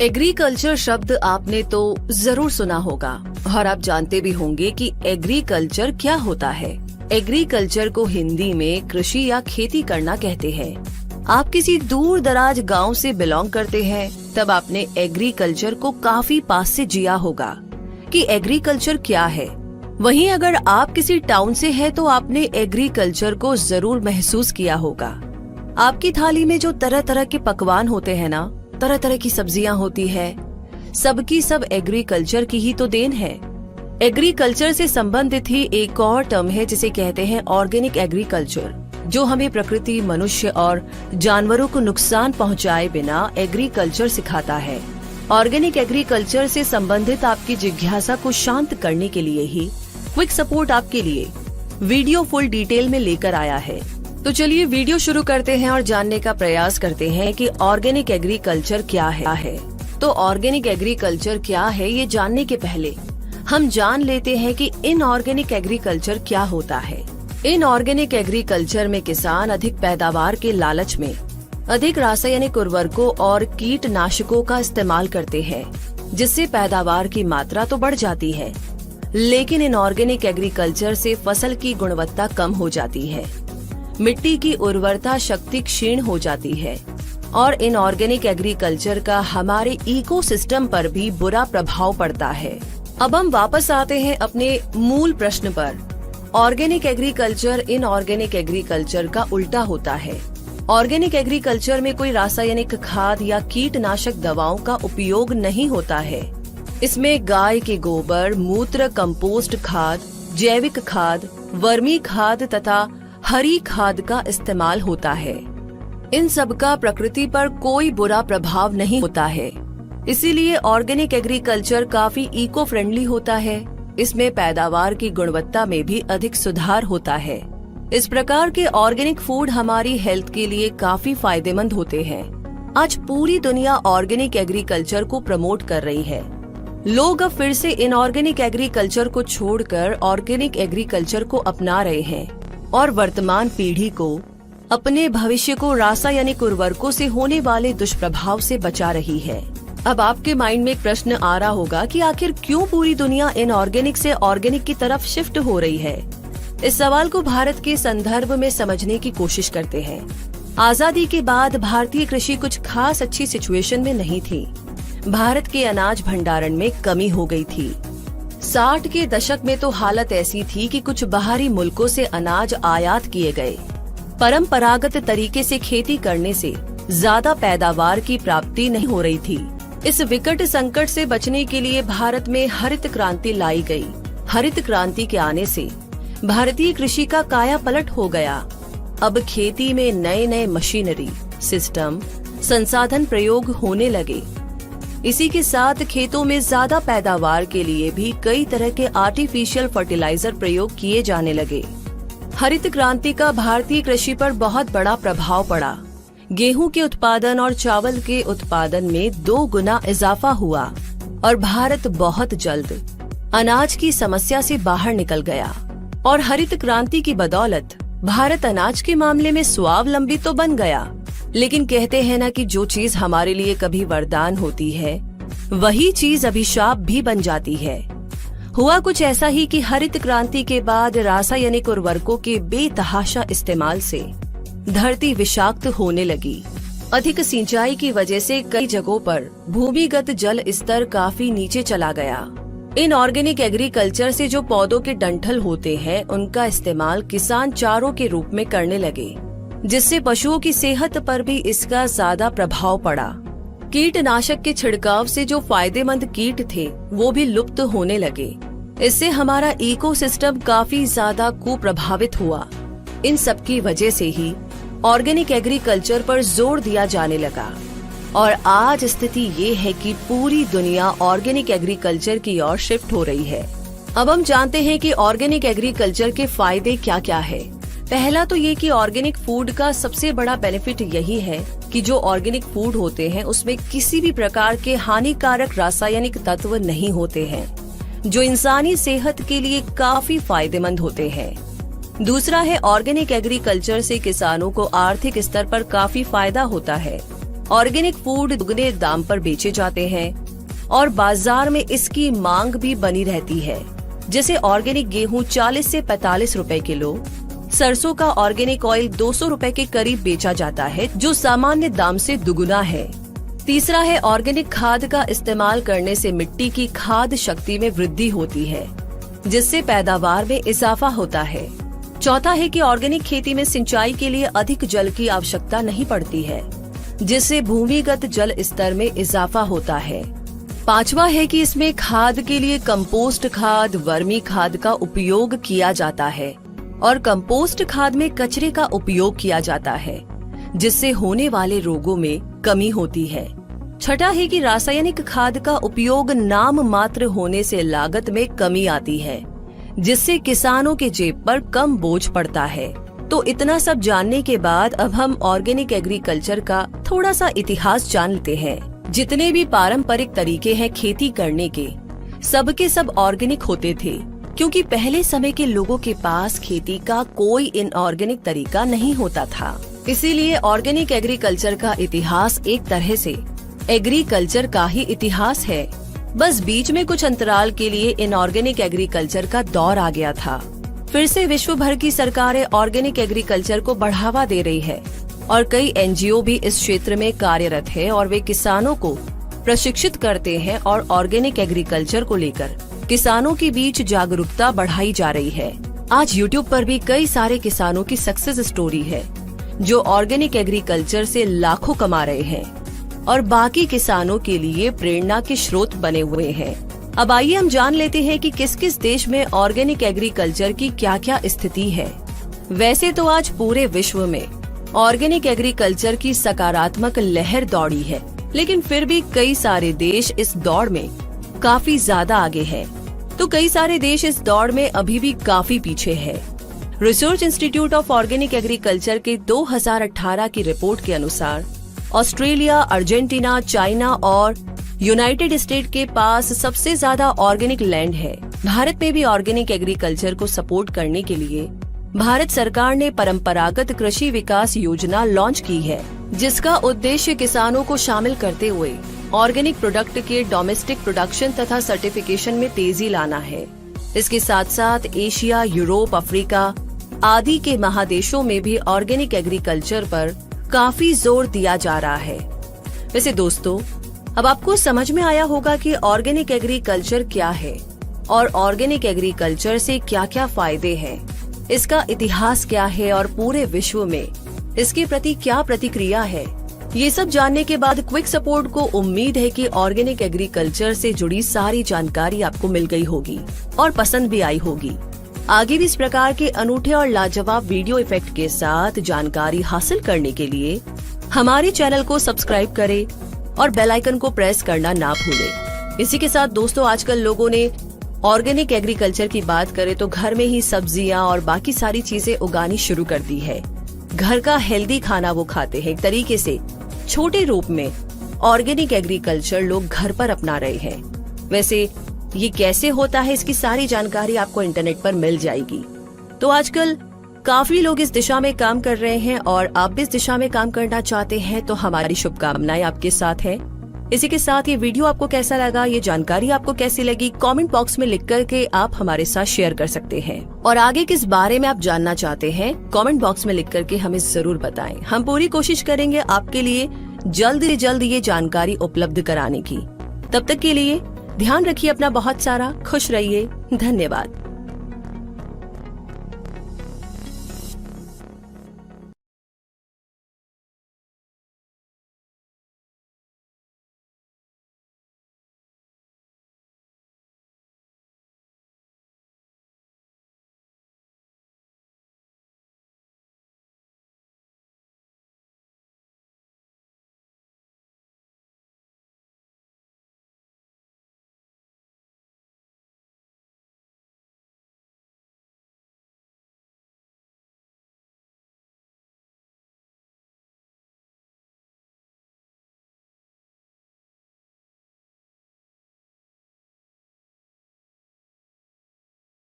Agriculture शब्द आपने तो जरूर सुना होगा और आप जानते भी होंगे कि एग्रीकल्चर क्या होता है। एग्रीकल्चर को हिंदी में कृषि या खेती करना कहते हैं। आप किसी दूर दराज गांव से बिलोंग करते हैं तब आपने एग्रीकल्चर को काफी पास से जिया होगा कि एग्रीकल्चर क्या है। वहीं अगर आप किसी टाउन से हैं तो आपने एग्रीकल्चर को जरूर महसूस किया होगा। आपकी थाली में जो तरह तरह के पकवान होते हैं ना, तरह तरह की सब्जियां होती है, सबकी सब एग्रीकल्चर की ही तो देन है। एग्रीकल्चर से संबंधित ही एक और टर्म है जिसे कहते हैं ऑर्गेनिक एग्रीकल्चर, जो हमें प्रकृति, मनुष्य और जानवरों को नुकसान पहुंचाए बिना एग्रीकल्चर सिखाता है। ऑर्गेनिक एग्रीकल्चर से संबंधित आपकी जिज्ञासा को शांत करने के लिए ही क्विक सपोर्ट आपके लिए वीडियो फुल डिटेल में लेकर आया है। तो चलिए वीडियो शुरू करते हैं और जानने का प्रयास करते हैं कि ऑर्गेनिक एग्रीकल्चर क्या है। तो ऑर्गेनिक एग्रीकल्चर क्या है, ये जानने के पहले हम जान लेते हैं कि इनऑर्गेनिक एग्रीकल्चर क्या होता है। इनऑर्गेनिक एग्रीकल्चर में किसान अधिक पैदावार के लालच में अधिक रासायनिक उर्वरकों और कीटनाशकों का इस्तेमाल करते हैं, जिससे पैदावार की मात्रा तो बढ़ जाती है, लेकिन इनऑर्गेनिक एग्रीकल्चर से फसल की गुणवत्ता कम हो जाती है, मिट्टी की उर्वरता शक्ति क्षीण हो जाती है और इनऑर्गेनिक एग्रीकल्चर का हमारे इकोसिस्टम पर भी बुरा प्रभाव पड़ता है। अब हम वापस आते हैं अपने मूल प्रश्न पर। ऑर्गेनिक एग्रीकल्चर इनऑर्गेनिक एग्रीकल्चर का उल्टा होता है। ऑर्गेनिक एग्रीकल्चर में कोई रासायनिक खाद या कीटनाशक दवाओं का उपयोग नहीं होता है। इसमें गाय के गोबर, मूत्र, कंपोस्ट खाद, जैविक खाद, वर्मी खाद तथा हरी खाद का इस्तेमाल होता है। इन सब का प्रकृति पर कोई बुरा प्रभाव नहीं होता है, इसीलिए ऑर्गेनिक एग्रीकल्चर काफी इको फ्रेंडली होता है। इसमें पैदावार की गुणवत्ता में भी अधिक सुधार होता है। इस प्रकार के ऑर्गेनिक फूड हमारी हेल्थ के लिए काफी फायदेमंद होते हैं। आज पूरी दुनिया ऑर्गेनिक एग्रीकल्चर को प्रमोट कर रही है। लोग अब फिर से इनऑर्गेनिक एग्रीकल्चर को छोड़कर ऑर्गेनिक एग्रीकल्चर को अपना रहे हैं और वर्तमान पीढ़ी को अपने भविष्य को रासायनिक उर्वरकों से होने वाले दुष्प्रभाव से बचा रही है। अब आपके माइंड में एक प्रश्न आ रहा होगा कि आखिर क्यों पूरी दुनिया इनऑर्गेनिक से ऑर्गेनिक की तरफ शिफ्ट हो रही है। इस सवाल को भारत के संदर्भ में समझने की कोशिश करते हैं। आजादी के बाद भारतीय कृषि कुछ खास अच्छी सिचुएशन में नहीं थी। भारत के अनाज भंडारण में कमी हो गई थी। 60 के दशक में तो हालत ऐसी थी कि कुछ बाहरी मुल्कों से अनाज आयात किए गए। परंपरागत तरीके से खेती करने से ज्यादा पैदावार की प्राप्ति नहीं हो रही थी। इस विकट संकट से बचने के लिए भारत में हरित क्रांति लाई गई। हरित क्रांति के आने से भारतीय कृषि का काया पलट हो गया। अब खेती में नए नए मशीनरी, सिस्टम, संसाधन प्रयोग होने लगे। इसी के साथ खेतों में ज्यादा पैदावार के लिए भी कई तरह के आर्टिफिशियल फर्टिलाइजर प्रयोग किए जाने लगे। हरित क्रांति का भारतीय कृषि पर बहुत बड़ा प्रभाव पड़ा। गेहूं के उत्पादन और चावल के उत्पादन में 2 गुना इजाफा हुआ और भारत बहुत जल्द अनाज की समस्या से बाहर निकल गया। और हरित क्रांति की बदौलत भारत अनाज के मामले में स्वावलंबी तो बन गया, लेकिन कहते हैं ना कि जो चीज हमारे लिए कभी वरदान होती है वही चीज अभिशाप भी बन जाती है। हुआ कुछ ऐसा ही कि हरित क्रांति के बाद रासायनिक उर्वरकों के बेतहाशा इस्तेमाल से धरती विषाक्त होने लगी। अधिक सिंचाई की वजह से कई जगहों पर भूमिगत जल स्तर काफी नीचे चला गया। इनऑर्गेनिक एग्रीकल्चर से जो पौधों के डंठल होते हैं उनका इस्तेमाल किसान चारों के रूप में करने लगे, जिससे पशुओं की सेहत पर भी इसका ज्यादा प्रभाव पड़ा। कीटनाशक के छिड़काव से जो फायदेमंद कीट थे वो भी लुप्त होने लगे। इससे हमारा इकोसिस्टम काफी ज्यादा कुप्रभावित हुआ। इन सब की वजह से ही ऑर्गेनिक एग्रीकल्चर पर जोर दिया जाने लगा और आज स्थिति ये है कि पूरी दुनिया ऑर्गेनिक एग्रीकल्चर की ओर शिफ्ट हो रही है। अब हम जानते हैं कि ऑर्गेनिक एग्रीकल्चर के फायदे क्या क्या है। पहला तो ये कि ऑर्गेनिक फूड का सबसे बड़ा बेनिफिट यही है कि जो ऑर्गेनिक फूड होते हैं उसमें किसी भी प्रकार के हानिकारक रासायनिक तत्व नहीं होते हैं, जो इंसानी सेहत के लिए काफी फायदेमंद होते हैं। दूसरा है ऑर्गेनिक एग्रीकल्चर से किसानों को आर्थिक स्तर पर काफी फायदा होता है। ऑर्गेनिक फूड दुगने दाम पर बेचे जाते हैं और बाजार में इसकी मांग भी बनी रहती है। जैसे ऑर्गेनिक गेहूं 40 से 45 रुपए किलो, सरसों का ऑर्गेनिक ऑयल 200 रुपए के करीब बेचा जाता है, जो सामान्य दाम से दुगुना है। तीसरा है ऑर्गेनिक खाद का इस्तेमाल करने से मिट्टी की खाद शक्ति में वृद्धि होती है, जिससे पैदावार में इजाफा होता है। चौथा है कि ऑर्गेनिक खेती में सिंचाई के लिए अधिक जल की आवश्यकता नहीं पड़ती है, जिससे भूमिगत जल स्तर में इजाफा होता है। पांचवा है कि इसमें खाद के लिए कंपोस्ट खाद, वर्मी खाद का उपयोग किया जाता है और कंपोस्ट खाद में कचरे का उपयोग किया जाता है, जिससे होने वाले रोगों में कमी होती है। छठा है कि रासायनिक खाद का उपयोग नाम मात्र होने से लागत में कमी आती है, जिससे किसानों के जेब पर कम बोझ पड़ता है। तो इतना सब जानने के बाद अब हम ऑर्गेनिक एग्रीकल्चर का थोड़ा सा इतिहास जान लेते हैं। जितने भी पारंपरिक तरीके हैं खेती करने के, सबके सब ऑर्गेनिक होते थे, क्योंकि पहले समय के लोगों के पास खेती का कोई इनऑर्गेनिक तरीका नहीं होता था। इसीलिए ऑर्गेनिक एग्रीकल्चर का इतिहास एक तरह से एग्रीकल्चर का ही इतिहास है। बस बीच में कुछ अंतराल के लिए इनऑर्गेनिक एग्रीकल्चर का दौर आ गया था। फिर से विश्व भर की सरकारें ऑर्गेनिक एग्रीकल्चर को बढ़ावा दे रही है और कई एनजीओ भी इस क्षेत्र में कार्यरत है और वे किसानों को प्रशिक्षित करते हैं और ऑर्गेनिक एग्रीकल्चर को लेकर किसानों के बीच जागरूकता बढ़ाई जा रही है। आज यूट्यूब पर भी कई सारे किसानों की सक्सेस स्टोरी है, जो ऑर्गेनिक एग्रीकल्चर से लाखों कमा रहे हैं और बाकी किसानों के लिए प्रेरणा के स्रोत बने हुए हैं। अब आइए हम जान लेते हैं कि किस किस देश में ऑर्गेनिक एग्रीकल्चर की क्या क्या स्थिति है। वैसे तो आज पूरे विश्व में ऑर्गेनिक एग्रीकल्चर की सकारात्मक लहर दौड़ी है, लेकिन फिर भी कई सारे देश इस दौड़ में काफी ज्यादा आगे हैं, तो कई सारे देश इस दौड़ में अभी भी काफी पीछे है। Research institute of organic agriculture के 2018 की रिपोर्ट के अनुसार ऑस्ट्रेलिया, अर्जेंटीना, चाइना और यूनाइटेड स्टेट के पास सबसे ज्यादा ऑर्गेनिक लैंड है। भारत में भी ऑर्गेनिक एग्रीकल्चर को सपोर्ट करने के लिए भारत सरकार ने परंपरागत कृषि विकास योजना लॉन्च की है, जिसका उद्देश्य किसानों को शामिल करते हुए ऑर्गेनिक प्रोडक्ट के डोमेस्टिक प्रोडक्शन तथा सर्टिफिकेशन में तेजी लाना है। इसके साथ साथ एशिया, यूरोप, अफ्रीका आदि के महादेशों में भी ऑर्गेनिक एग्रीकल्चर पर काफी जोर दिया जा रहा है। वैसे दोस्तों, अब आपको समझ में आया होगा कि ऑर्गेनिक एग्रीकल्चर क्या है और ऑर्गेनिक एग्रीकल्चर से क्या क्या फायदे हैं, इसका इतिहास क्या है और पूरे विश्व में इसके प्रति क्या प्रतिक्रिया है। ये सब जानने के बाद क्विक सपोर्ट को उम्मीद है कि ऑर्गेनिक एग्रीकल्चर से जुड़ी सारी जानकारी आपको मिल गई होगी और पसंद भी आई होगी। आगे भी इस प्रकार के अनूठे और लाजवाब वीडियो इफेक्ट के साथ जानकारी हासिल करने के लिए हमारे चैनल को सब्सक्राइब करें और बेल आइकन को प्रेस करना ना भूलें। इसी के साथ दोस्तों, आजकल लोगों ने ऑर्गेनिक एग्रीकल्चर की बात करें तो घर में ही सब्जियां और बाकी सारी चीजें उगानी शुरू कर दी है। घर का हेल्दी खाना वो खाते हैं। एक तरीके से छोटे रूप में ऑर्गेनिक एग्रीकल्चर लोग घर पर अपना रहे हैं। वैसे ये कैसे होता है, इसकी सारी जानकारी आपको इंटरनेट पर मिल जाएगी। तो आजकल काफी लोग इस दिशा में काम कर रहे हैं और आप भी इस दिशा में काम करना चाहते हैं तो हमारी शुभकामनाएं आपके साथ है। इसी के साथ ये वीडियो आपको कैसा लगा, ये जानकारी आपको कैसी लगी, कमेंट बॉक्स में लिख करके आप हमारे साथ शेयर कर सकते हैं। और आगे किस बारे में आप जानना चाहते हैं, कमेंट बॉक्स में लिख करके हमें जरूर बताएं। हम पूरी कोशिश करेंगे आपके लिए जल्द से जल्द ये जानकारी उपलब्ध कराने की। तब तक के लिए ध्यान रखिए अपना बहुत सारा, खुश रहिए, धन्यवाद।